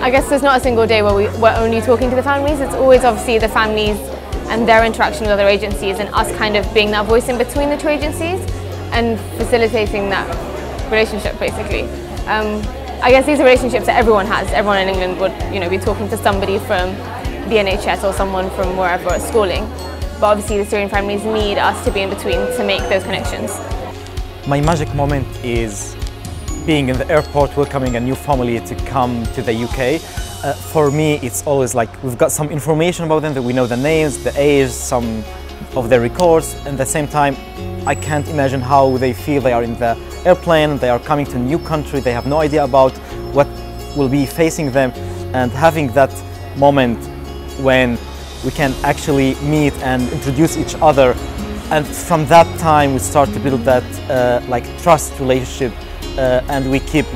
I guess there's not a single day where we're only talking to the families. It's always obviously the families and their interaction with other agencies and us kind of being that voice in between the two agencies and facilitating that relationship basically. I guess these are relationships that everyone has. Everyone in England would be talking to somebody from the NHS or someone from wherever at schooling. But obviously the Syrian families need us to be in between to make those connections. My magic moment is being in the airport, welcoming a new family to come to the UK. For me, it's always like we've got some information about them, that we know the names, the age, some of their records, and at the same time, I can't imagine how they feel. They are in the airplane, they are coming to a new country, they have no idea about what will be facing them, and having that moment when we can actually meet and introduce each other, and from that time we start to build that like trust relationship, and we keep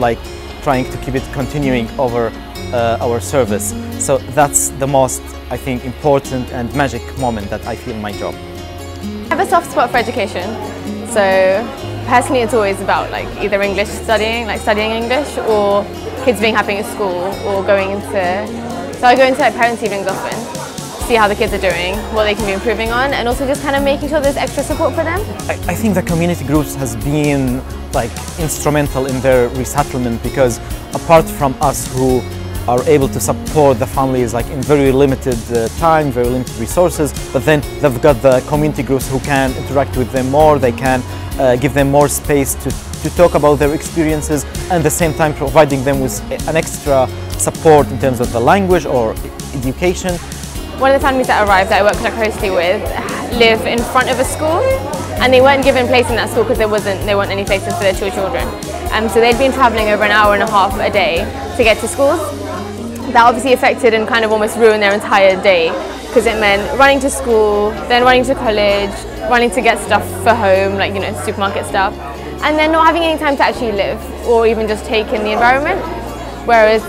trying to keep it continuing over our service. So that's the most, I think, important and magic moment that I feel in my job. I have a soft spot for education, so personally it's always about either English studying English, or kids being happy at school, or going into, so I go into parents' evenings often, see how the kids are doing, what they can be improving on, and also just kind of making sure there's extra support for them. I think the community groups has been instrumental in their resettlement, because apart from us who are able to support the families in very limited time, very limited resources, but then they've got the community groups who can interact with them more, they can give them more space to talk about their experiences, and at the same time providing them with an extra support in terms of the language or education. One of the families that arrived that I work quite closely with live in front of a school, and they weren't given place in that school because there weren't any places for their children. So they'd been travelling over an hour and a half a day to get to schools. That obviously affected and kind of almost ruined their entire day, because it meant running to school, then running to college, running to get stuff for home, supermarket stuff, and then not having any time to actually live or even just take in the environment. Whereas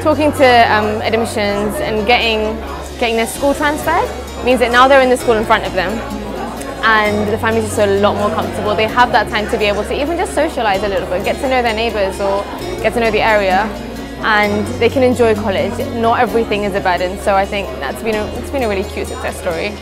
talking to admissions and getting their school transferred means that now they're in the school in front of them, and the families are so a lot more comfortable. They have that time to be able to even just socialise a little bit, get to know their neighbours or get to know the area, and they can enjoy college. Not everything is a burden, so I think it's been a really cute success story.